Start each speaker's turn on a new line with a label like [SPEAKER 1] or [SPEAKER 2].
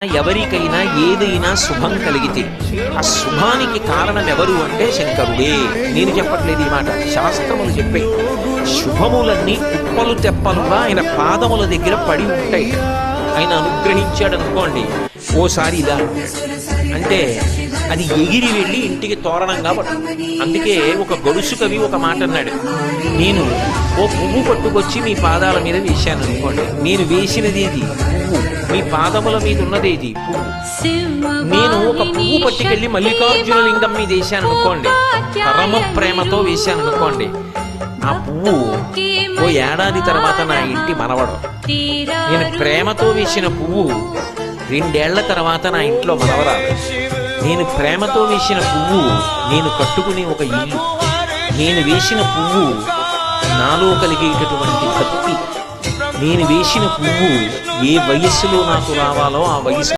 [SPEAKER 1] ఎవరికైనా ఏదైనా శుభం కలిగితే ఆ శుభానికి కారణం ఎవరు అంటే శంకరుడే. నేను చెప్పట్లేదు ఈ మాట, శాస్త్రములు చెప్పే. శుభములన్నీ కుప్పలు తెప్పలుగా ఆయన పాదముల దగ్గర పడి ఉంటాయి. ఆయన అనుగ్రహించాడు అనుకోండి, ఓసారి ఇలా అంటే అది ఎగిరి వెళ్ళి ఇంటికి తోరణంగా పడుతుంది. అందుకే ఒక గొడుసు కవి ఒక మాట అన్నాడు, నేను ఓ పువ్వు పట్టుకొచ్చి మీ పాదాల మీద వేశాను అనుకోండి, నేను వేసినది ఏది పువ్వు, మీ పాదముల మీద ఉన్నదేది పువ్వు. నేను ఒక పువ్వు పట్టుకెళ్ళి మల్లికార్జున లింగం మీద వేశాను అనుకోండి, పరమ ప్రేమతో వేశాను అనుకోండి, ఆ పువ్వు ఓ ఏడాది తర్వాత నా ఇంటి మనవడం. నేను ప్రేమతో వేసిన పువ్వు 2 ఏళ్ల తర్వాత నా ఇంట్లో మనవరాలు. నేను ప్రేమతో వేసిన పువ్వు నేను కట్టుకునే ఒక ఇల్లు. నేను వేసిన పువ్వు నాలో కలిగేటటువంటి భక్తి. నేను వేసిన పువ్వు ఏ వయస్సులో నాకు రావాలో ఆ వయసు